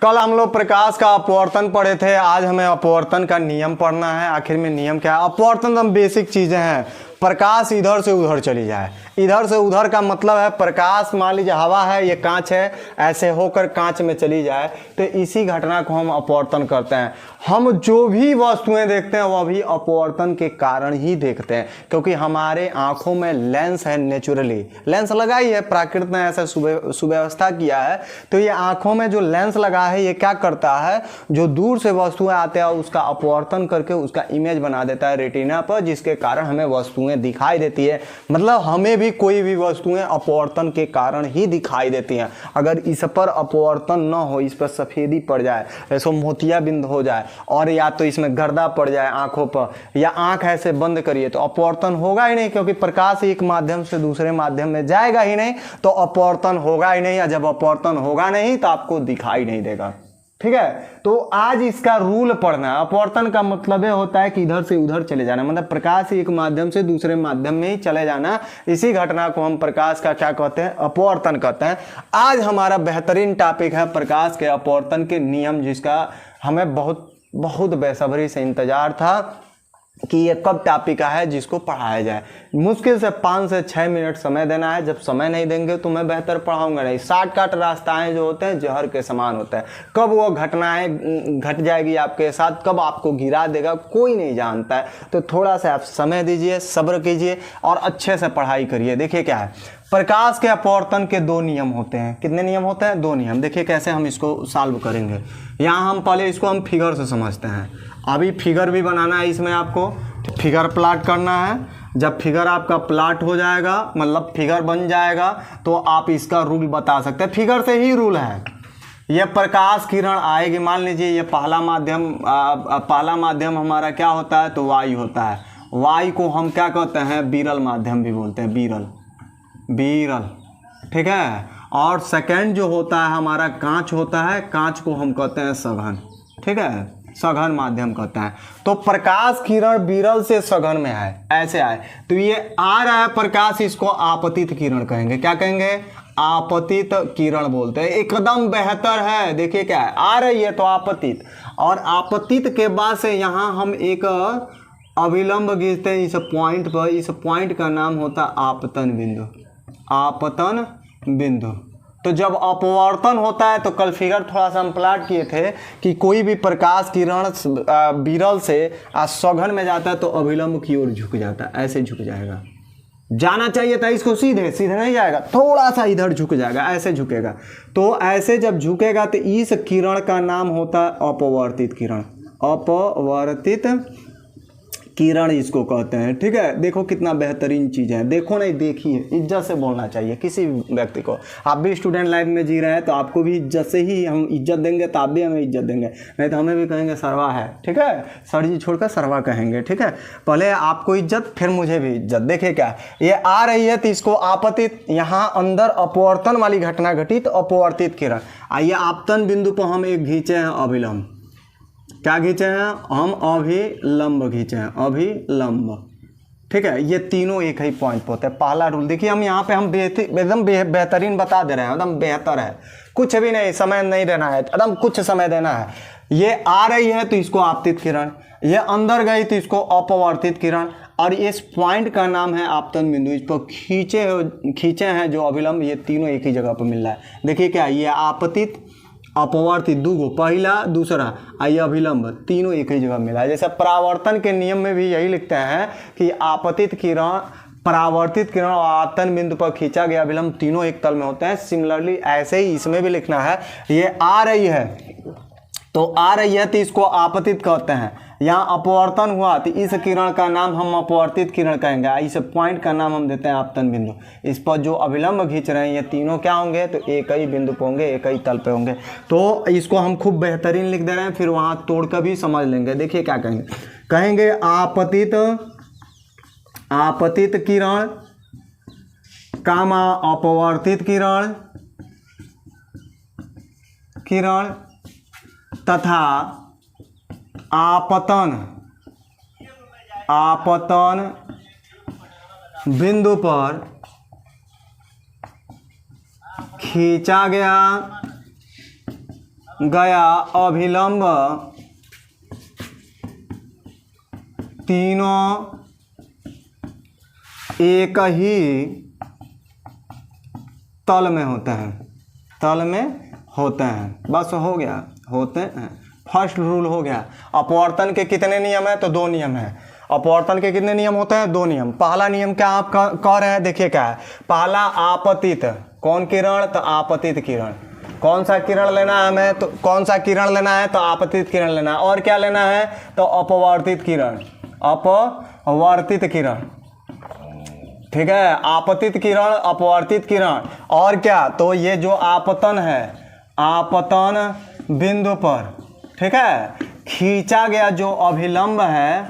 कल हम लोग प्रकाश का अपवर्तन पढ़े थे, आज हमें अपवर्तन का नियम पढ़ना है। आखिर में नियम क्या है? अपवर्तन तो बेसिक चीजें हैं। प्रकाश इधर से उधर चली जाए, इधर से उधर का मतलब है प्रकाश, मान लीजिए हवा है, ये कांच है, ऐसे होकर कांच में चली जाए, तो इसी घटना को हम अपवर्तन करते हैं। हम जो भी वस्तुएं देखते हैं वह भी अपवर्तन के कारण ही देखते हैं, क्योंकि हमारे आंखों में लेंस है, नेचुरली लेंस लगा ही है, प्रकृति ने ऐसा सुव्यवस्था किया है। तो ये आंखों में जो लेंस लगा है ये क्या करता है, जो दूर से वस्तुएं आते हैं उसका अपवर्तन करके उसका इमेज बना देता है रेटिना पर, जिसके कारण हमें वस्तुएं दिखाई देती है। मतलब हमें भी कोई भी वस्तुएं अपवर्तन के कारण ही दिखाई देती हैं। अगर इस पर अपवर्तन न हो, इस पर सफेदी पड़ जाए, ऐसा मोतिया बिंद हो जाए, और या तो इसमें गर्दा पड़ जाए आंखों पर, या आंख ऐसे बंद करिए, तो अपवर्तन होगा ही नहीं, क्योंकि प्रकाश एक माध्यम से दूसरे माध्यम में जाएगा ही नहीं, तो अपवर्तन होगा ही नहीं। या जब अपवर्तन होगा नहीं तो आपको दिखाई नहीं देगा। ठीक है, तो आज इसका रूल पढ़ना है। अपवर्तन का मतलब ये होता है कि इधर से उधर चले जाना, मतलब प्रकाश एक माध्यम से दूसरे माध्यम में ही चले जाना। इसी घटना को हम प्रकाश का क्या कहते हैं? अपवर्तन कहते हैं। आज हमारा बेहतरीन टॉपिक है प्रकाश के अपवर्तन के नियम, जिसका हमें बहुत बहुत बेसब्री से इंतजार था कि ये कब टॉपिक है जिसको पढ़ाया जाए। मुश्किल से 5 से 6 मिनट समय देना है। जब समय नहीं देंगे तो मैं बेहतर पढ़ाऊंगा नहीं। शॉर्टकट रास्ताएं जो होते हैं जहर के समान होते हैं। कब वो घटनाएं घट जाएगी आपके साथ, कब आपको गिरा देगा, कोई नहीं जानता है। तो थोड़ा सा आप समय दीजिए, सब्र कीजिए और अच्छे से पढ़ाई करिए। देखिए क्या है, प्रकाश के अपवर्तन के 2 नियम होते हैं। कितने नियम होते हैं? 2 नियम। देखिए कैसे हम इसको सॉल्व करेंगे। यहाँ हम पहले इसको हम फिगर से समझते हैं। अभी फिगर भी बनाना है, इसमें आपको फिगर प्लॉट करना है। जब फिगर आपका प्लॉट हो जाएगा, मतलब फिगर बन जाएगा, तो आप इसका रूल बता सकते हैं। फिगर से ही रूल है। ये प्रकाश किरण आएगी, मान लीजिए ये पहला माध्यम हमारा क्या होता है? तो वायु होता है। वायु को हम क्या कहते हैं? विरल माध्यम भी बोलते हैं, विरल। ठीक है, और सेकंड जो होता है हमारा कांच होता है, कांच को हम कहते हैं सघन। ठीक है, सघन माध्यम कहते हैं। तो प्रकाश किरण विरल से सघन में है, ऐसे आए तो ये आ रहा है प्रकाश, इसको आपतित किरण कहेंगे। क्या कहेंगे? आपतित किरण बोलते हैं। एकदम बेहतर है। देखिए क्या है, आ रही है तो आपतित, और आपतित के बाद से यहाँ हम एक अविलंब खींचते हैं इस पॉइंट पर। इस पॉइंट का नाम होता है आपतन बिंदु। आपतन बिंदु। तो जब अपवर्तन होता है, तो कल फिगर थोड़ा सा हम प्लॉट किए थे कि कोई भी प्रकाश किरण विरल से सघन में जाता है तो अभिलंब की ओर झुक जाता है, ऐसे झुक जाएगा। जाना चाहिए था इसको सीधे, सीधे नहीं जाएगा, थोड़ा सा इधर झुक जाएगा, ऐसे झुकेगा। तो ऐसे जब झुकेगा तो इस किरण का नाम होता है अपवर्तित किरण। अपवर्तित किरण इसको कहते हैं। ठीक है, देखो कितना बेहतरीन चीज़ है। देखो नहीं, देखिए, इज्जत से बोलना चाहिए किसी भी व्यक्ति को। आप भी स्टूडेंट लाइफ में जी रहे हैं तो आपको भी इज्जत से ही हम इज्जत देंगे, तो आप भी हमें इज्जत देंगे, नहीं तो हमें भी कहेंगे सरवा है। ठीक है, सर जी छोड़कर सरवा कहेंगे। ठीक है, पहले आपको इज्जत, फिर मुझे भी इज्जत। देखिए क्या, ये आ रही है तो इसको आपतित, यहाँ अंदर अपवर्तन वाली घटना घटी तो अपवर्तित किरण। आइए आपतन बिंदु पर हम एक खींचे हैं अभिलंब। क्या खींचे हैं हम? अभिलंब खींचे हैं, अभिलंब। ठीक है, ये तीनों एक ही पॉइंट पर होते हैं। पहला रूल देखिए, हम यहाँ पे हम एकदम बेहतरीन बता दे रहे हैं, एकदम बेहतर है, कुछ भी नहीं, समय नहीं देना है, एकदम कुछ समय देना है। ये आ रही है तो इसको आपतित किरण, ये अंदर गई तो इसको अपवर्तित किरण, और इस पॉइंट का नाम है आपतन बिंदु। इस पर खींचे हैं जो अभिलंब, ये तीनों एक ही जगह पर मिल रहा है। देखिए क्या, ये आपतित, अपवर्तित, दूगो, पहला दूसरा, आइए अभिलंब, तीनों एक ही जगह मिला है। जैसे परावर्तन के नियम में भी यही लिखते हैं कि आपतित किरण, परावर्तित किरण और आपतन बिंदु पर खींचा गया अभिलंब तीनों एक तल में होते हैं। सिमिलरली ऐसे ही इसमें भी लिखना है, ये आ रही है तो आ रही है तो इसको आपतित कहते हैं। यहाँ अपवर्तन हुआ तो इस किरण का नाम हम अपवर्तित किरण कहेंगे। इस पॉइंट का नाम हम देते हैं आपतन बिंदु। इस पर जो अभिलंब खींच रहे हैं ये तीनों क्या होंगे? तो एक ही बिंदु पे होंगे, एक ही तल पे होंगे। तो इसको हम खूब बेहतरीन लिख दे रहे हैं, फिर वहाँ तोड़ कर भी समझ लेंगे। देखिए क्या कहेंगे, कहेंगे आपतित किरण कामा अपवर्तित किरण तथा आपतन बिंदु पर खींचा गया गया अभिलंब तीनों एक ही तल में होते हैं, तल में होते हैं। बस हो गया, होते हैं। फर्स्ट रूल हो गया। अपवर्तन के कितने नियम है? तो 2 नियम है। अपवर्तन के कितने नियम होते हैं? 2 नियम। पहला नियम क्या आप कह रहे हैं? देखिए क्या है। पहला आपतित, कौन किरण? तो आपतित किरण। कौन सा किरण लेना है हमें? तो कौन सा किरण लेना है? तो आपतित किरण लेना है। और क्या लेना है? तो अपवर्तित किरण, अपवर्तित किरण। ठीक है, आपतित किरण, अपवर्तित किरण। और क्या? तो ये जो आपतन है, आपतन बिंदु पर, ठीक है, खींचा गया जो अभिलंब है,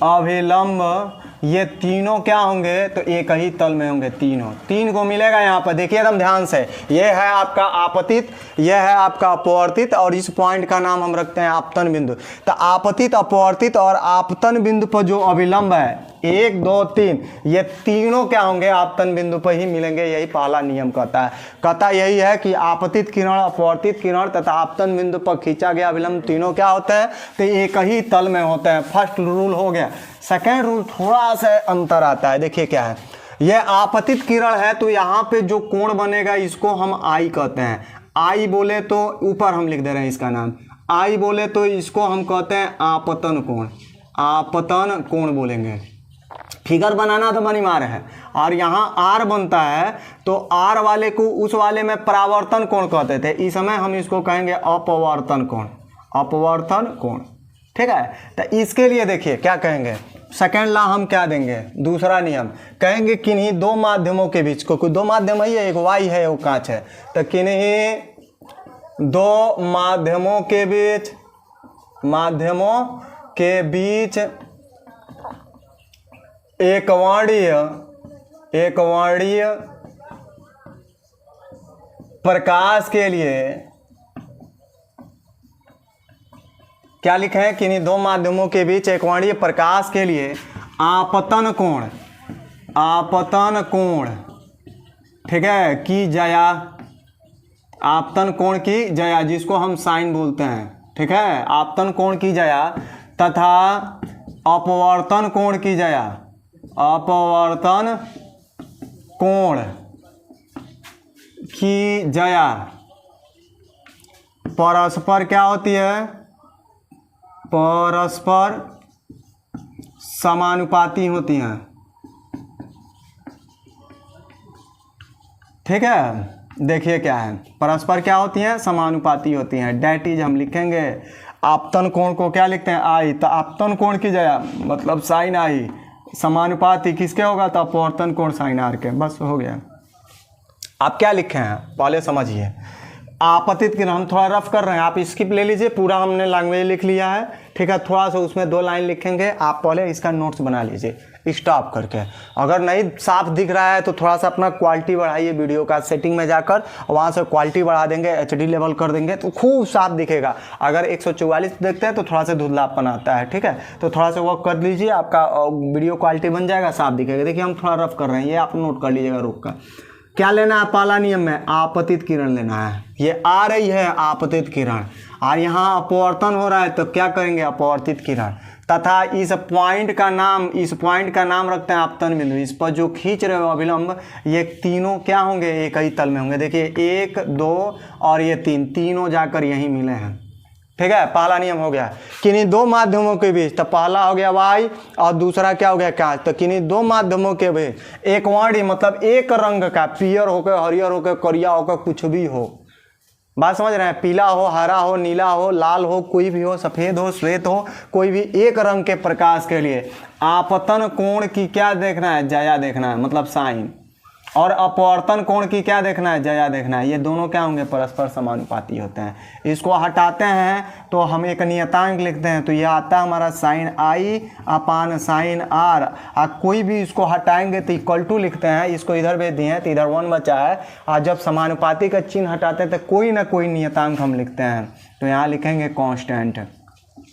अभिलंब, ये तीनों क्या होंगे? तो एक ही तल में होंगे। तीनों, 3 को मिलेगा यहाँ पर। देखिए एकदम ध्यान से, ये है आपका आपतित, ये है आपका अपवर्तित, और इस पॉइंट का नाम हम रखते हैं आपतन बिंदु। तो आपतित, अपवर्तित और आपतन बिंदु पर जो अभिलंब है 1 2 3, ये तीनों क्या होंगे? आपतन बिंदु पर ही मिलेंगे। यही पहला नियम कहता है। कहता यही है कि आपतित किरण, अपवर्तित किरण तथा आपतन बिंदु पर खींचा गया अभिलंब तीनों क्या होते हैं? तो एक ही तल में होते हैं। फर्स्ट रूल हो गया। सेकेंड रूल थोड़ा सा अंतर आता है। देखिए क्या है। यह आपतित किरण है तो यहाँ पे जो कोण बनेगा इसको हम आई कहते हैं। आई बोले तो ऊपर हम लिख दे रहे हैं इसका नाम। आई बोले तो इसको हम कहते हैं आपतन कोण, आपतन कोण बोलेंगे। फिगर बनाना तो अनिवार्य है। और यहाँ आर बनता है तो आर वाले को उस वाले में परावर्तन कोण कहते थे, इस समय हम इसको कहेंगे अपवर्तन कोण, अपवर्तन कोण। ठीक है, तो इसके लिए देखिए क्या कहेंगे। सेकेंड लॉ हम क्या देंगे? दूसरा नियम कहेंगे किन्हीं 2 माध्यमों के बीच को, कोई 2 माध्यम ही है, एक वाई है एक कांच है, तो किन्हीं 2 माध्यमों के बीच, माध्यमों के बीच एक वर्णीय प्रकाश के लिए क्या लिखे हैं? किन्हीं 2 माध्यमों के बीच एक वर्णीय प्रकाश के लिए आपतन कोण, आपतन कोण, ठीक है, की जया, आपतन कोण की जया, जिसको हम साइन बोलते हैं। ठीक है, आपतन कोण की जया तथा अपवर्तन कोण की जया, अपवर्तन कोण की जया परस्पर क्या होती है? परस्पर समानुपाती होती हैं। ठीक है, देखिए क्या है, परस्पर क्या होती हैं? समानुपाती होती हैं। डैट इज हम लिखेंगे आपतन कोण को क्या लिखते हैं? आई, तो आपतन कोण की जया मतलब साइन आई, समानुपाती किसके होगा? तो अपवर्तन कोण साइन आर के। बस हो गया। आप क्या लिखे हैं पहले समझिए। आपतित किरण हम थोड़ा रफ कर रहे हैं, आप स्किप ले लीजिए, पूरा हमने लैंग्वेज लिख लिया है। ठीक है, थोड़ा सा उसमें 2 लाइन लिखेंगे, आप पहले इसका नोट्स बना लीजिए स्टॉप करके। अगर नहीं साफ दिख रहा है तो थोड़ा सा अपना क्वालिटी बढ़ाइए वीडियो का, सेटिंग में जाकर वहाँ से क्वालिटी बढ़ा देंगे, HD लेवल कर देंगे तो खूब साफ दिखेगा। अगर 144 देखते हैं तो थोड़ा सा धुंधलापन आता है। ठीक है, तो थोड़ा सा वर्क कर लीजिए, आपका वीडियो क्वालिटी बन जाएगा, साफ दिखेगा। देखिए हम थोड़ा रफ कर रहे हैं, ये आप नोट कर लीजिएगा रुक कर। क्या लेना है? पहला नियम में आपतित किरण लेना है। ये आ रही है आपतित किरण और यहाँ अपवर्तन हो रहा है तो क्या करेंगे? अपवर्तित किरण। तथा इस पॉइंट का नाम, इस पॉइंट का नाम रखते हैं आपतन बिंदु। इस पर जो खींच रहे हो अभिलंब, ये तीनों क्या होंगे? एक ही तल में होंगे। देखिए 1 2 और ये 3, तीनों जाकर यहीं मिले हैं। ठीक है, पहला नियम हो गया। किन्हीं 2 माध्यमों के बीच, तो पहला हो गया वाई और दूसरा क्या हो गया? कांच। तो किन्हीं 2 माध्यमों के बीच एक वर्णीय मतलब एक रंग का, पीयर होकर, हरियर होकर, करिया होकर, कुछ भी हो, बात समझ रहे हैं? पीला हो, हरा हो, नीला हो, लाल हो, कोई भी हो, सफेद हो, श्वेत हो, कोई भी एक रंग के प्रकाश के लिए आपतन कोण की क्या देखना है? जया देखना है, मतलब साइन। और अपवर्तन कोण की क्या देखना है? जया देखना है। ये दोनों क्या होंगे? परस्पर समानुपाती होते हैं। इसको हटाते हैं तो हम एक नियतांक लिखते हैं, तो ये आता है हमारा sine i upon sine r. कोई भी इसको हटाएंगे तो इक्वल टू लिखते हैं, इसको इधर भेज दिए हैं तो इधर 1 बचा है। और जब समानुपाती का चिन्ह हटाते हैं तो कोई ना कोई नियतांक हम लिखते हैं, तो यहाँ लिखेंगे कांस्टेंट।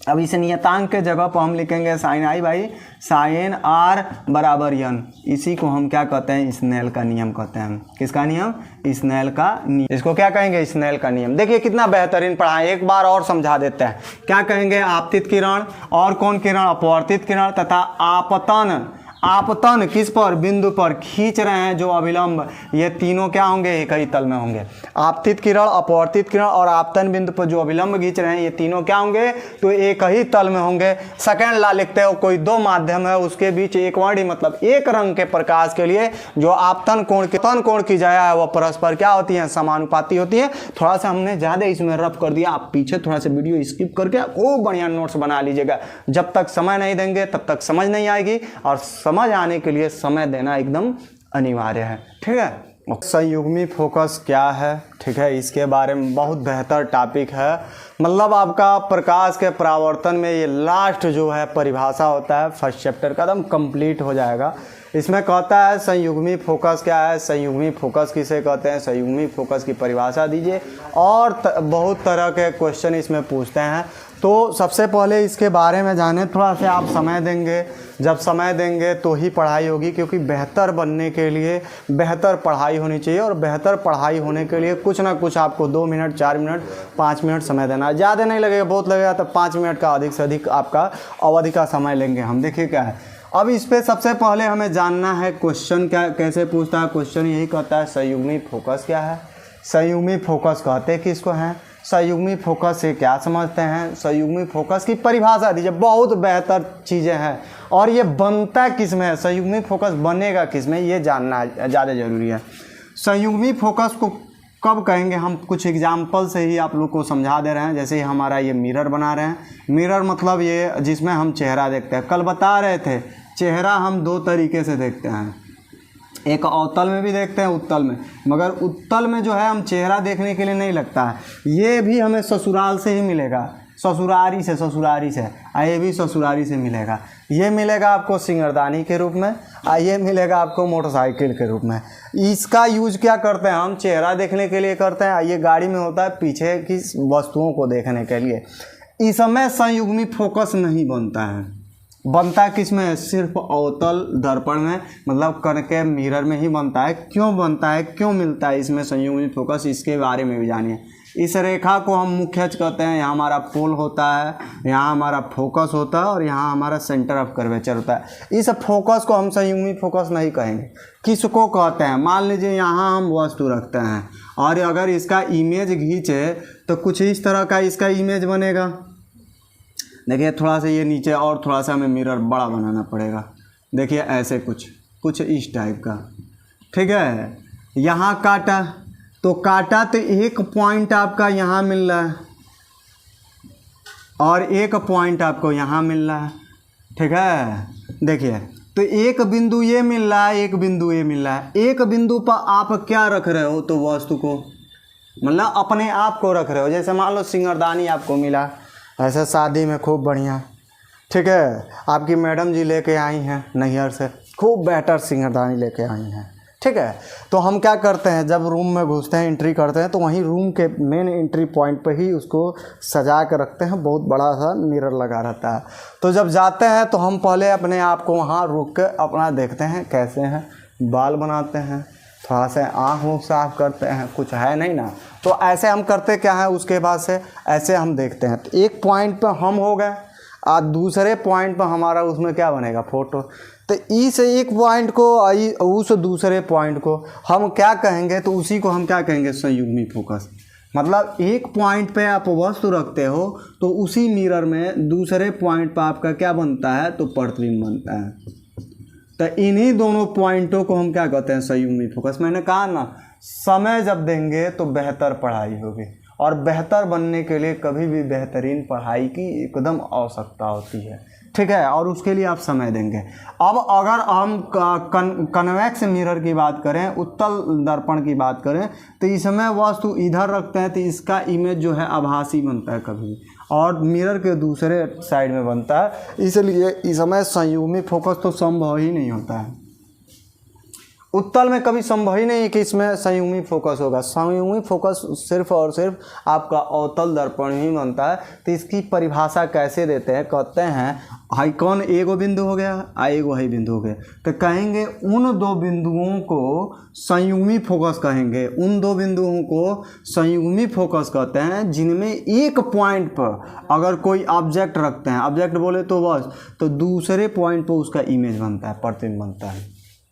अब इस नियतांक के जगह पर हम लिखेंगे sine i by sine r बराबर यन। इसी को हम क्या कहते हैं, स्नेल का नियम कहते हैं। किसका नियम, स्नेल का नियम। इसको क्या कहेंगे, स्नेल का नियम। देखिए कितना बेहतरीन पढ़ा है, एक बार और समझा देते हैं। क्या कहेंगे, आपतित किरण और कौन किरण, अपवर्तित किरण तथा आपतन। आपतन किस पर, बिंदु पर खींच रहे हैं जो अभिलंब, ये तीनों क्या होंगे, एक ही तल में होंगे। आपतित किरण, अपवर्तित किरण और आपतन बिंदु पर जो अभिलंब खींच रहे हैं ये तीनों क्या होंगे, तो एक ही तल में होंगे। सेकंड ला लिखते हो, कोई दो माध्यम है उसके बीच एक वर्णी, मतलब एक रंग के प्रकाश के लिए जो आपतन कोण की जाया है वह परस्पर क्या होती है, समानुपाती होती है। थोड़ा सा हमने ज़्यादा इसमें रफ कर दिया, आप पीछे थोड़ा सा वीडियो स्किप करके खूब बढ़िया नोट्स बना लीजिएगा। जब तक समय नहीं देंगे तब तक समझ नहीं आएगी, और समझ आने के लिए समय देना एकदम अनिवार्य है। ठीक है, संयुग्मी फोकस क्या है, ठीक है, इसके बारे में बहुत बेहतर टॉपिक है। मतलब आपका प्रकाश के परावर्तन में ये लास्ट जो है परिभाषा होता है फर्स्ट चैप्टर का, एकदम कंप्लीट हो जाएगा। इसमें कहता है संयुग्मी फोकस क्या है, संयुग्मी फोकस किसे कहते हैं, संयुग्मी फोकस की परिभाषा दीजिए। और बहुत तरह के क्वेश्चन इसमें पूछते हैं। तो सबसे पहले इसके बारे में जाने, थोड़ा सा आप समय देंगे, जब समय देंगे तो ही पढ़ाई होगी, क्योंकि बेहतर बनने के लिए बेहतर पढ़ाई होनी चाहिए। और बेहतर पढ़ाई होने के लिए कुछ ना कुछ आपको 2 मिनट, 4 मिनट, 5 मिनट समय देना है। ज़्यादा नहीं लगेगा, बहुत लगेगा तो 5 मिनट का अधिक से अधिक आपका अवधि का समय लेंगे हम। देखिए क्या है, अब इस पर सबसे पहले हमें जानना है क्वेश्चन क्या कैसे पूछता है। क्वेश्चन यही कहता है संयुग्मी फोकस क्या है, संयुग्मी फोकस कहते किसको हैं, संयुग्मी फोकस से क्या समझते हैं, संयुग्मी फोकस की परिभाषा दीजिए। बहुत बेहतर चीज़ें हैं, और ये बनता किस में है, संयुग्मी फोकस बनेगा किस में, ये जानना ज़्यादा ज़रूरी है। संयुग्मी फोकस को कब कहेंगे, हम कुछ एग्जाम्पल से ही आप लोग को समझा दे रहे हैं। जैसे हमारा ये मिरर बना रहे हैं, मिरर मतलब ये जिसमें हम चेहरा देखते हैं। कल बता रहे थे चेहरा हम 2 तरीके से देखते हैं, एक अवतल में भी देखते हैं, उत्तल में। मगर उत्तल में जो है हम चेहरा देखने के लिए नहीं लगता है, ये भी हमें ससुराल से ही मिलेगा, ससुरारी से ये भी ससुरारी से मिलेगा। ये मिलेगा आपको सिंगरदानी के रूप में, ये मिलेगा आपको मोटरसाइकिल के रूप में। इसका यूज क्या करते हैं हम, चेहरा देखने के लिए करते हैं। ये गाड़ी में होता है पीछे की वस्तुओं को देखने के लिए। इस समय संयुग्मी फोकस नहीं बनता है, बनता किस में, सिर्फ अवतल दर्पण में, मतलब कण के मिरर में ही बनता है। क्यों बनता है, क्यों मिलता है इसमें संयुग्मी फोकस, इसके बारे में भी जानिए। इस रेखा को हम मुख्यच कहते हैं, यहाँ हमारा पोल होता है, यहाँ हमारा फोकस होता है, और यहाँ हमारा सेंटर ऑफ कर्वेचर होता है। इस फोकस को हम संयुग्मी फोकस नहीं कहेंगे। किसको कहते हैं, मान लीजिए यहाँ हम वस्तु रखते हैं, और अगर इसका इमेज खींचे तो कुछ इस तरह का इसका इमेज बनेगा। देखिए थोड़ा सा ये नीचे, और थोड़ा सा हमें मिरर बड़ा बनाना पड़ेगा। देखिए ऐसे कुछ इस टाइप का, ठीक है। यहाँ काटा तो एक पॉइंट आपका यहाँ मिल रहा है, और एक पॉइंट आपको यहाँ मिल रहा है, ठीक है। देखिए तो एक बिंदु ये मिल रहा है, एक बिंदु ये मिल रहा है। एक बिंदु पर आप क्या रख रहे हो, तो वस्तु को, मतलब अपने आप को रख रहे हो। जैसे मान लो सिंगरदानी आपको मिला, ऐसे शादी में खूब बढ़िया, ठीक है, आपकी मैडम जी लेके आई हैं नैहर से, खूब बेहतर सिंगरदानी लेके आई हैं, ठीक है। तो हम क्या करते हैं, जब रूम में घुसते हैं, एंट्री करते हैं, तो वहीं रूम के मेन एंट्री पॉइंट पे ही उसको सजा के रखते हैं। बहुत बड़ा सा मिरर लगा रहता है। तो जब जाते हैं तो हम पहले अपने आप को वहाँ रुक के अपना देखते हैं कैसे हैं, बाल बनाते हैं, थोड़ा सा आँख साफ करते हैं, कुछ है नहीं ना। तो ऐसे हम करते क्या है, उसके बाद से ऐसे हम देखते हैं। तो एक पॉइंट पर हम हो गए, और दूसरे पॉइंट पर हमारा उसमें क्या बनेगा, फोटो। तो इस एक पॉइंट को उस दूसरे पॉइंट को हम क्या कहेंगे, तो उसी को हम क्या कहेंगे, संयुग्मी फोकस। मतलब एक पॉइंट पे आप वस्तु रखते हो, तो उसी मिरर में दूसरे पॉइंट पर आपका क्या बनता है, तो प्रतिबिंब बनता है। तो इन्हीं दोनों पॉइंटों को हम क्या कहते हैं, संयुग्मी फोकस। मैंने कहा ना, समय जब देंगे तो बेहतर पढ़ाई होगी, और बेहतर बनने के लिए कभी भी बेहतरीन पढ़ाई की एकदम आवश्यकता होती है, ठीक है। और उसके लिए आप समय देंगे। अब अगर हम कन्वेक्स मिरर की बात करें, उत्तल दर्पण की बात करें, तो इसमें वस्तु इधर रखते हैं तो इसका इमेज जो है आभासी बनता है कभी, और मिरर के दूसरे साइड में बनता है। इसलिए इसमें संयुग्मी फोकस तो संभव ही नहीं होता है। उत्तल में कभी संभव ही नहीं है कि इसमें संयुग्मी फोकस होगा। संयुग्मी फोकस सिर्फ और सिर्फ आपका अवतल दर्पण ही बनता है। तो इसकी परिभाषा कैसे देते हैं, कहते हैं हाई कौन एगो बिंदु हो गया, एगो हाई बिंदु हो गया, तो कहेंगे उन दो बिंदुओं को संयुग्मी फोकस कहेंगे। उन दो बिंदुओं को संयुग्मी फोकस कहते हैं जिनमें एक पॉइंट पर अगर कोई ऑब्जेक्ट रखते हैं, ऑब्जेक्ट बोले तो बस, तो दूसरे पॉइंट पर उसका इमेज बनता है, प्रतिबिंब बनता है।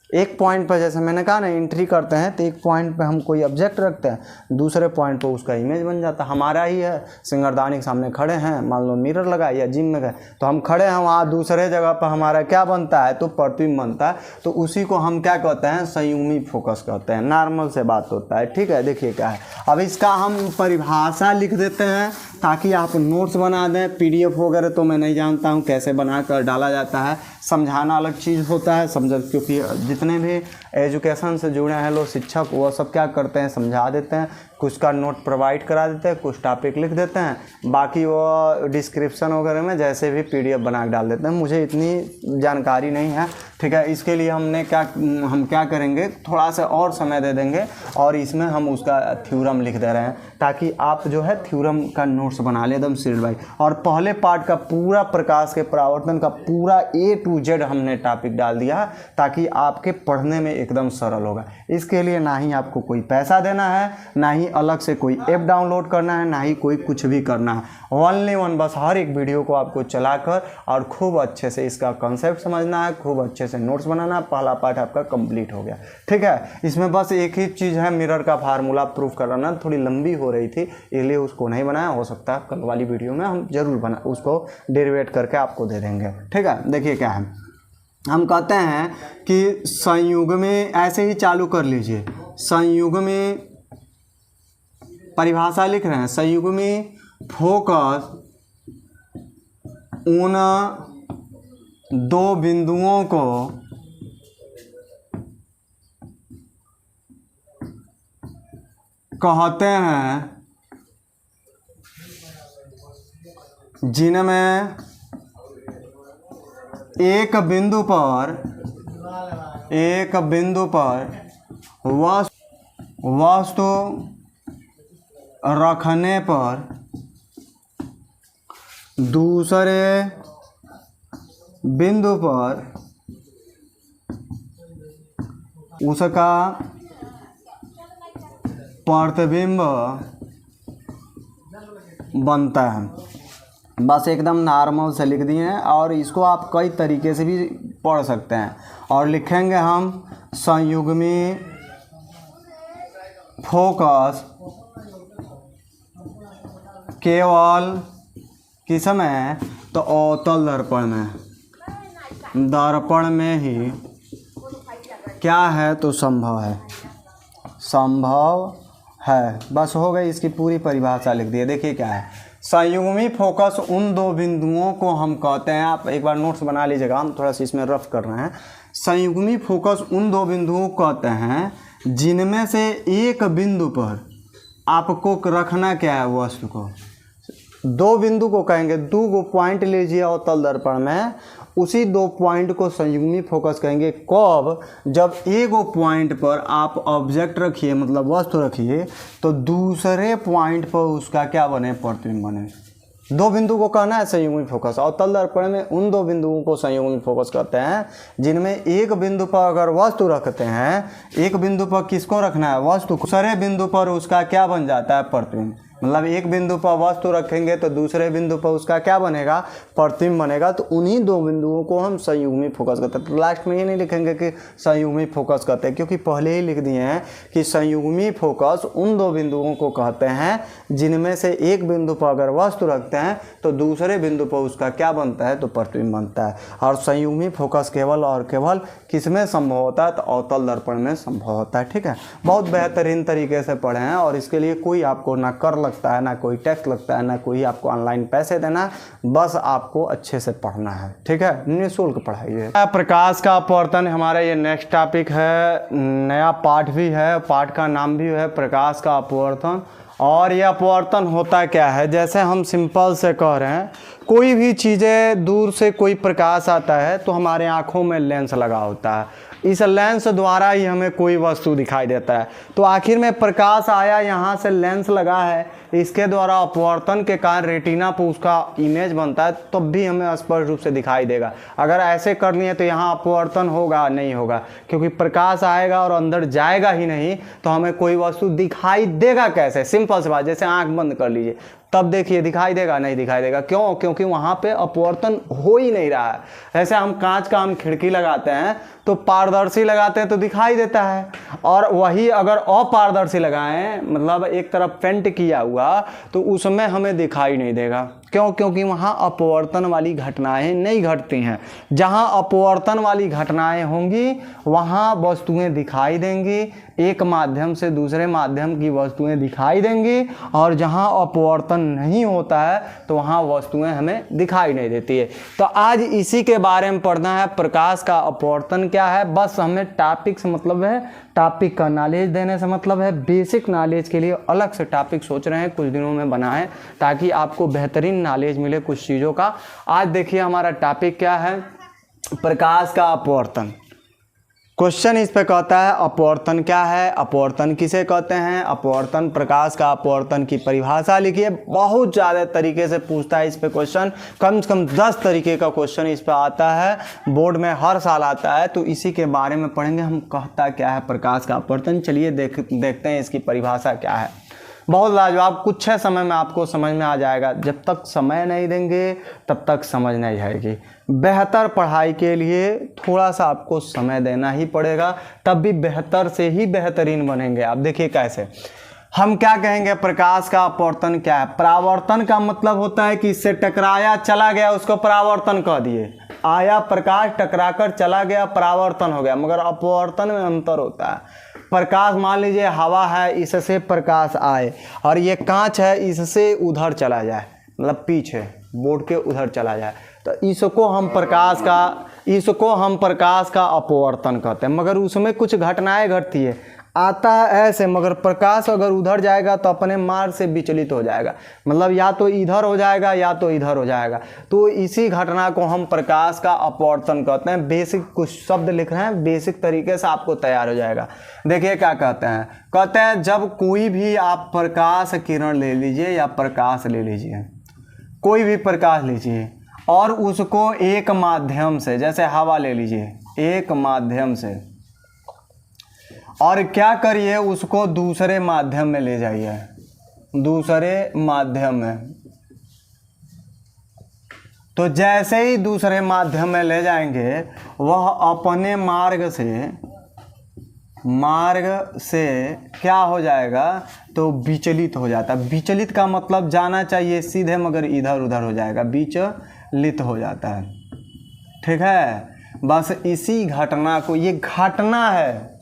एक पॉइंट पर जैसे मैंने कहा ना एंट्री करते हैं तो एक पॉइंट पे हम कोई ऑब्जेक्ट रखते हैं, दूसरे पॉइंट पर उसका इमेज बन जाता है। हमारा ही है, सिंगारदानी के सामने खड़े हैं, मान लो मिरर लगा या जिम में गए तो हम खड़े हैं, वहाँ दूसरे जगह पर हमारा क्या बनता है, तो प्रतिबिंब बनता है। तो उसी को हम क्या कहते हैं, संयुग्मी फोकस कहते हैं। नॉर्मल से बात होता है, ठीक है। देखिए क्या है, अब इसका हम परिभाषा लिख देते हैं ताकि आप नोट्स बना दें। PDF वगैरह तो मैं नहीं जानता हूँ कैसे बना कर डाला जाता है, समझाना अलग चीज़ होता है, क्योंकि जितने भी एजुकेशन से जुड़े हैं लोग, शिक्षक, वो सब क्या करते हैं, समझा देते हैं, कुछ का नोट प्रोवाइड करा देते हैं, कुछ टॉपिक लिख देते हैं, बाकी वो डिस्क्रिप्शन वगैरह में जैसे भी PDF बना के डाल देते हैं। मुझे इतनी जानकारी नहीं है, ठीक है। इसके लिए हम क्या करेंगे, थोड़ा सा और समय दे देंगे और इसमें हम उसका थ्योरम लिख दे रहे हैं ताकि आप जो है थ्योरम का नोट्स बना ले एकदम सीरियल बाई। और पहले पार्ट का पूरा प्रकाश के परावर्तन का पूरा A to Z हमने टॉपिक डाल दिया ताकि आपके पढ़ने में एकदम सरल होगा। इसके लिए ना ही आपको कोई पैसा देना है, ना ही अलग से कोई ऐप डाउनलोड करना है, ना ही कोई कुछ भी करना है। ओनली वन बस हर एक वीडियो को आपको चलाकर और खूब अच्छे से इसका कॉन्सेप्ट समझना है, खूब अच्छे से नोट्स बनाना। पहला पार्ट आपका कंप्लीट हो गया, ठीक है। इसमें बस एक ही चीज़ है, मिरर का फार्मूला प्रूफ कराना, थोड़ी लंबी हो रही थी इसलिए उसको नहीं बनाया। हो सकता है कल वाली वीडियो में हम जरूर उसको डेरिवेट करके आपको दे देंगे, ठीक है। देखिए क्या है, हम कहते हैं कि संयुग्मी, ऐसे ही चालू कर लीजिए, संयुग्मी परिभाषा लिख रहे हैं, संयुग्मी फोकस उन दो बिंदुओं को कहते हैं जिनमें एक बिंदु पर वस्तु रखने पर दूसरे बिंदु पर उसका प्रतिबिंब बनता है। बस एकदम नॉर्मल से लिख दिए हैं और इसको आप कई तरीके से भी पढ़ सकते हैं। और लिखेंगे हम संयुग्मी फोकस केवल किस में, तो अवतल दर्पण में ही क्या है, तो संभव है। बस हो गई, इसकी पूरी परिभाषा लिख दी है। देखिए क्या है, संयुग्मी फोकस उन दो बिंदुओं को हम कहते हैं, आप एक बार नोट्स बना लीजिएगा, हम थोड़ा सा इसमें रफ कर रहे हैं। संयुग्मी फोकस उन दो बिंदुओं को कहते हैं जिनमें से एक बिंदु पर आपको रखना क्या है, वस्तु को। दो बिंदु को कहेंगे, दो पॉइंट लीजिए अवतल दर्पण में, उसी दो पॉइंट को संयुग्मी फोकस कहेंगे। कब, जब एक पॉइंट पर आप ऑब्जेक्ट रखिए, मतलब वस्तु रखिए, तो दूसरे पॉइंट पर उसका क्या बने, प्रतिबिंब बने। दो बिंदु को कहना है संयुग्मी फोकस। अवतल दर्पण में उन दो बिंदुओं को संयुग्मी फोकस कहते हैं जिनमें एक बिंदु पर अगर वस्तु रखते हैं, एक बिंदु पर किसको रखना है, वस्तु को, दूसरे बिंदु पर उसका क्या बन जाता है, प्रतिबिंब। मतलब एक बिंदु पर वस्तु रखेंगे तो दूसरे बिंदु पर उसका क्या बनेगा, प्रतिबिंब बनेगा। तो उन्हीं दो बिंदुओं को हम संयुग्मी फोकस कहते हैं। तो लास्ट में ये नहीं लिखेंगे कि संयुग्मी फोकस कहते हैं, क्योंकि पहले ही लिख दिए हैं कि संयुग्मी फोकस उन दो बिंदुओं को कहते हैं जिनमें से एक बिंदु पर अगर वस्तु रखते हैं तो दूसरे बिंदु पर उसका क्या बनता है, तो प्रतिबिंब बनता है। और संयुग्मी फोकस केवल और केवल किस में संभव होता है, तो अवतल दर्पण में संभव होता है, ठीक है। बहुत बेहतरीन तरीके से पढ़े हैं और इसके लिए कोई आपको ना कर लगता है, ना कोई टेस्ट लगता है, ना कोई आपको ऑनलाइन पैसे देना, बस आपको अच्छे से पढ़ना है, ठीक है। निःशुल्क पढ़ाइए। प्रकाश का अपवर्तन हमारा ये नेक्स्ट टॉपिक है, नया पाठ भी है, पाठ का नाम भी है प्रकाश का अपवर्तन। और यह अपवर्तन होता क्या है, जैसे हम सिंपल से कह रहे हैं, कोई भी चीज़ें दूर से कोई प्रकाश आता है तो हमारे आँखों में लेंस लगा होता है। इस लेंस द्वारा ही हमें कोई वस्तु दिखाई देता है। तो आखिर में प्रकाश आया, यहाँ से लेंस लगा है, इसके द्वारा अपवर्तन के कारण रेटिना पर उसका इमेज बनता है, तब भी हमें स्पष्ट रूप से दिखाई देगा। अगर ऐसे करनी है तो यहाँ अपवर्तन होगा नहीं होगा, क्योंकि प्रकाश आएगा और अंदर जाएगा ही नहीं, तो हमें कोई वस्तु दिखाई देगा कैसे? सिंपल सी बात, जैसे आंख बंद कर लीजिए, तब देखिए दिखाई देगा नहीं दिखाई देगा। क्यों? क्योंकि वहाँ पे अपवर्तन हो ही नहीं रहा है। जैसे हम कांच का हम खिड़की लगाते हैं तो पारदर्शी लगाते हैं तो दिखाई देता है, और वही अगर अपारदर्शी लगाएं, मतलब एक तरफ पेंट किया हुआ, तो उसमें हमें दिखाई नहीं देगा। क्यों? क्योंकि वहाँ अपवर्तन वाली घटनाएं नहीं घटती हैं। जहाँ अपवर्तन वाली घटनाएं होंगी वहाँ वस्तुएं दिखाई देंगी, एक माध्यम से दूसरे माध्यम की वस्तुएं दिखाई देंगी, और जहाँ अपवर्तन नहीं होता है तो वहाँ वस्तुएं हमें दिखाई नहीं देती है। तो आज इसी के बारे में पढ़ना है, प्रकाश का अपवर्तन क्या है। बस हमें टॉपिक से मतलब है, टॉपिक का नॉलेज देने से मतलब है। बेसिक नॉलेज के लिए अलग से टॉपिक सोच रहे हैं, कुछ दिनों में बनाएं ताकि आपको बेहतरीन नॉलेज मिले कुछ चीज़ों का। आज देखिए हमारा टॉपिक क्या है, प्रकाश का अपवर्तन। क्वेश्चन इस पे कहता है अपवर्तन क्या है, अपवर्तन किसे कहते हैं, अपवर्तन, प्रकाश का अपवर्तन की परिभाषा लिखिए। बहुत ज़्यादा तरीके से पूछता है इस पे क्वेश्चन, कम से कम 10 तरीके का क्वेश्चन इस पे आता है, बोर्ड में हर साल आता है। तो इसी के बारे में पढ़ेंगे हम, कहता क्या है प्रकाश का अपवर्तन। चलिए देखते हैं इसकी परिभाषा क्या है। बहुत लाजवाब, कुछ है समय में आपको समझ में आ जाएगा। जब तक समय नहीं देंगे तब तक समझ नहीं आएगी। बेहतर पढ़ाई के लिए थोड़ा सा आपको समय देना ही पड़ेगा, तब भी बेहतर से ही बेहतरीन बनेंगे आप। देखिए कैसे हम क्या कहेंगे, प्रकाश का अपवर्तन क्या है। परावर्तन का मतलब होता है कि इससे टकराया चला गया, उसको परावर्तन कह दिए। आया प्रकाश, टकराकर चला गया, परावर्तन हो गया। मगर अपवर्तन में अंतर होता है। प्रकाश, मान लीजिए हवा है, इससे प्रकाश आए, और ये कांच है, इससे उधर चला जाए, मतलब पीछे बोर्ड के उधर चला जाए, तो इसको हम प्रकाश का अपवर्तन कहते हैं। मगर उसमें कुछ घटनाएं घटती है, आता है ऐसे, मगर प्रकाश अगर उधर जाएगा तो अपने मार्ग से विचलित हो जाएगा, मतलब या तो इधर हो जाएगा या तो इधर हो जाएगा। तो इसी घटना को हम प्रकाश का अपवर्तन कहते हैं। बेसिक कुछ शब्द लिख रहे हैं, बेसिक तरीके से आपको तैयार हो जाएगा। देखिए क्या कहते हैं, कहते हैं जब कोई भी आप प्रकाश किरण ले लीजिए या प्रकाश ले लीजिए, कोई भी प्रकाश लीजिए, और उसको एक माध्यम से, जैसे हवा ले लीजिए, एक माध्यम से, और क्या करिए उसको दूसरे माध्यम में ले जाइए, दूसरे माध्यम में। तो जैसे ही दूसरे माध्यम में ले जाएंगे, वह अपने मार्ग से क्या हो जाएगा, तो विचलित हो जाता है। विचलित का मतलब जाना चाहिए सीधे, मगर इधर उधर हो जाएगा, विचलित हो जाता है। ठीक है, बस इसी घटना को, ये घटना है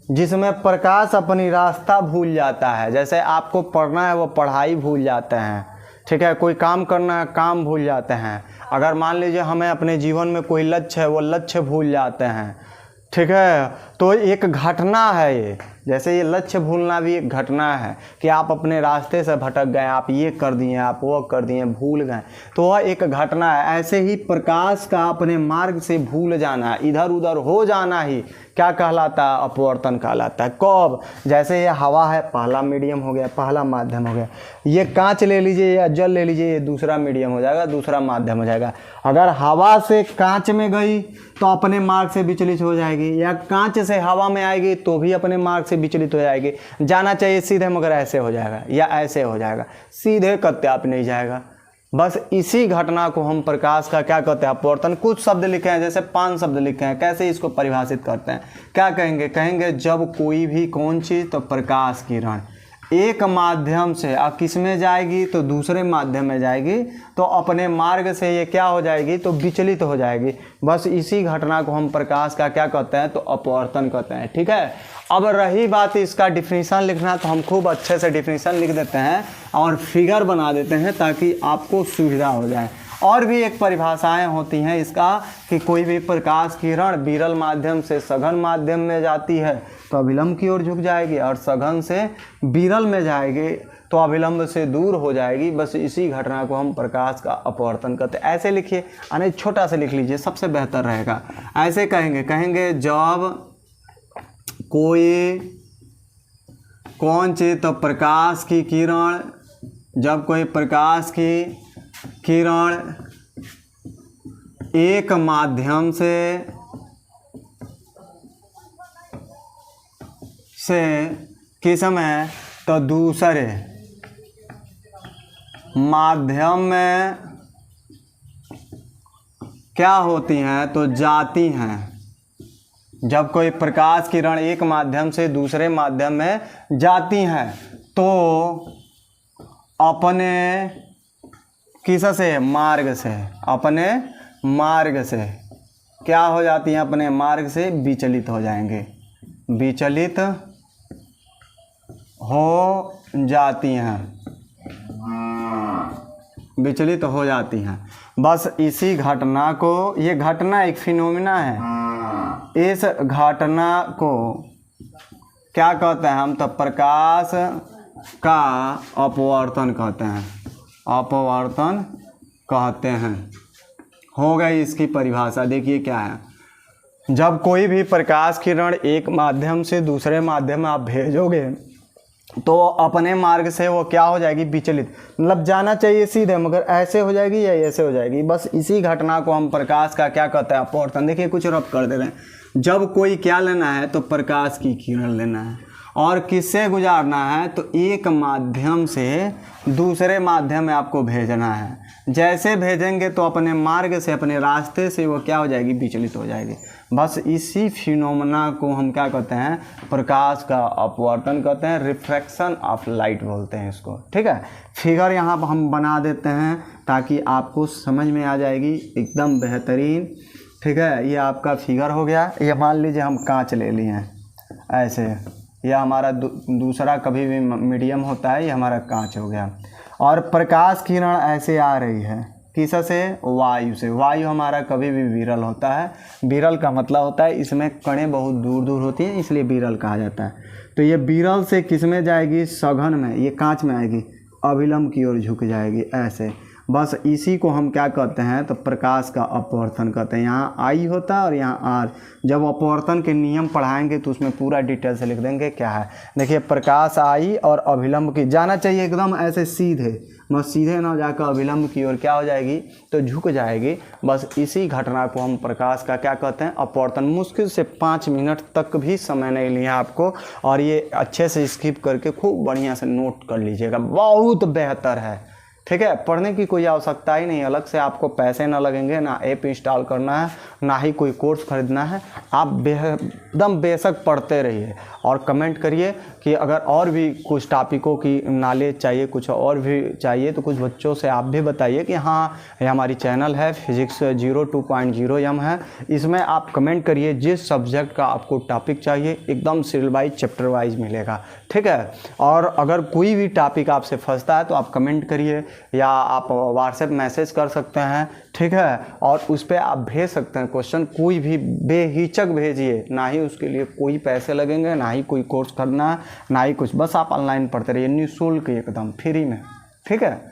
जिसमें प्रकाश अपनी रास्ता भूल जाता है। जैसे आपको पढ़ना है वो पढ़ाई भूल जाते हैं, ठीक है, कोई काम करना है काम भूल जाते हैं। अगर मान लीजिए हमें अपने जीवन में कोई लक्ष्य है, वो लक्ष्य भूल जाते हैं। ठीक है, तो एक घटना है ये, जैसे ये लक्ष्य भूलना भी एक घटना है कि आप अपने रास्ते से भटक गए, आप ये कर दिए, आप वो कर दिए, भूल गए, तो वह एक घटना है। ऐसे ही प्रकाश का अपने मार्ग से भूल जाना, इधर उधर हो जाना ही क्या कहलाता है, अपवर्तन कहलाता है। कब, जैसे ये हवा है, पहला मीडियम हो गया, पहला माध्यम हो गया। ये कांच ले लीजिए या जल ले लीजिए, ये दूसरा मीडियम हो जाएगा, दूसरा माध्यम हो जाएगा। अगर हवा से कांच में गई तो अपने मार्ग से विचलित हो जाएगी, या कांच से हवा में आएगी तो भी अपने मार्ग से विचलित हो जाएगी। जाना चाहिए सीधे, मगर ऐसे हो जाएगा या ऐसे हो जाएगा, सीधे कत्ते आप नहीं जाएगा। बस इसी घटना को हम प्रकाश का क्या कहते हैं, अपवर्तन। कुछ शब्द लिखे हैं, जैसे 5 शब्द लिखे हैं। कैसे इसको परिभाषित करते हैं, क्या कहेंगे, कहेंगे जब कोई भी कौन चीज़, तो प्रकाश किरण एक माध्यम से अब किस में जाएगी, तो दूसरे माध्यम में जाएगी, तो अपने मार्ग से ये क्या हो जाएगी, तो विचलित हो जाएगी। बस इसी घटना को हम प्रकाश का क्या कहते हैं, तो अपवर्तन कहते हैं। ठीक है, अब रही बात इसका डिफिनीशन लिखना, तो हम खूब अच्छे से डिफिनीशन लिख देते हैं और फिगर बना देते हैं ताकि आपको सुविधा हो जाए। और भी एक परिभाषाएं होती हैं इसका कि कोई भी प्रकाश किरण विरल माध्यम से सघन माध्यम में जाती है तो अभिलंब की ओर झुक जाएगी, और सघन से विरल में जाएगी तो अभिलंब से दूर हो जाएगी। बस इसी घटना को हम प्रकाश का अपवर्तन कहते हैं। ऐसे लिखिए, यानी छोटा से लिख लीजिए, सबसे बेहतर रहेगा। ऐसे कहेंगे जब कोई कौन चीज, तो प्रकाश की किरण, जब कोई प्रकाश की किरण एक माध्यम से किस में, तो दूसरे माध्यम में क्या होती हैं, तो जाती हैं। जब कोई प्रकाश किरण एक माध्यम से दूसरे माध्यम में जाती हैं तो अपने किस से, मार्ग से, अपने मार्ग से क्या हो जाती हैं, अपने मार्ग से विचलित हो जाएंगे, विचलित हो जाती हैं, विचलित हो जाती हैं। बस इसी घटना को, ये घटना एक फिनोमिना है, इस घटना को क्या कहते हैं हम, तो प्रकाश का अपवर्तन कहते हैं, अपवर्तन कहते हैं। हो गई इसकी परिभाषा। देखिए क्या है, जब कोई भी प्रकाश किरण एक माध्यम से दूसरे माध्यम में आप भेजोगे तो अपने मार्ग से वो क्या हो जाएगी, विचलित, मतलब जाना चाहिए सीधे, मगर ऐसे हो जाएगी या ऐसे हो जाएगी। बस इसी घटना को हम प्रकाश का क्या कहते हैं, अपवर्तन। देखिए कुछ रब कर दे रहे हैं, जब कोई क्या लेना है, तो प्रकाश की किरण लेना है और किससे गुजारना है, तो एक माध्यम से दूसरे माध्यम में आपको भेजना है। जैसे भेजेंगे तो अपने मार्ग से, अपने रास्ते से वो क्या हो जाएगी, विचलित हो जाएगी। बस इसी फिनोमेना को हम क्या कहते हैं, प्रकाश का अपवर्तन कहते हैं, रिफ्रैक्शन ऑफ लाइट बोलते हैं इसको। ठीक है, फिगर यहाँ पर हम बना देते हैं ताकि आपको समझ में आ जाएगी, एकदम बेहतरीन। ठीक है, ये आपका फिगर हो गया। ये मान लीजिए हम कांच ले लिए हैं ऐसे, यह हमारा दूसरा कभी भी मीडियम होता है, ये हमारा कांच हो गया। और प्रकाश किरण ऐसे आ रही है, किस से, वायु से। वायु हमारा कभी भी विरल होता है। विरल का मतलब होता है इसमें कणें बहुत दूर दूर होती हैं, इसलिए विरल कहा जाता है। तो ये विरल से किस में जाएगी, सघन में, ये कांच में आएगी, अभिलंब की ओर झुक जाएगी ऐसे। बस इसी को हम क्या कहते हैं, तो प्रकाश का अपवर्तन कहते हैं। यहाँ आई होता है और यहाँ आर। जब अपवर्तन के नियम पढ़ाएंगे तो उसमें पूरा डिटेल से लिख देंगे क्या है। देखिए प्रकाश आई और अभिलंब की जाना चाहिए एकदम ऐसे सीधे, बस सीधे ना जाकर अभिलंब की ओर क्या हो जाएगी, तो झुक जाएगी। बस इसी घटना को हम प्रकाश का क्या कहते हैं, अपवर्तन। मुश्किल से 5 मिनट तक भी समय नहीं लिया आपको, और ये अच्छे से स्किप करके खूब बढ़िया से नोट कर लीजिएगा, बहुत बेहतर है। ठीक है, पढ़ने की कोई आवश्यकता ही नहीं, अलग से आपको पैसे ना लगेंगे, ना ऐप इंस्टॉल करना है, ना ही कोई कोर्स खरीदना है। आप एकदम बेशक पढ़ते रहिए और कमेंट करिए कि अगर और भी कुछ टॉपिकों की नॉलेज चाहिए, कुछ और भी चाहिए, तो कुछ बच्चों से आप भी बताइए कि हाँ ये हमारी चैनल है फिजिक्स 02.0 एम है, इसमें आप कमेंट करिए जिस सब्जेक्ट का आपको टॉपिक चाहिए, एकदम सीरियल वाइज चैप्टर वाइज मिलेगा। ठीक है, और अगर कोई भी टॉपिक आपसे फंसता है तो आप कमेंट करिए या आप व्हाट्सएप मैसेज कर सकते हैं। ठीक है, और उस पर आप भेज सकते हैं क्वेश्चन, कोई भी बेहिचक भेजिए, ना ही उसके लिए कोई पैसे लगेंगे, ना ही कोई कोर्स करना, ना ही कुछ, बस आप ऑनलाइन पढ़ते रहिए, निःशुल्क एकदम फ्री में। ठीक है।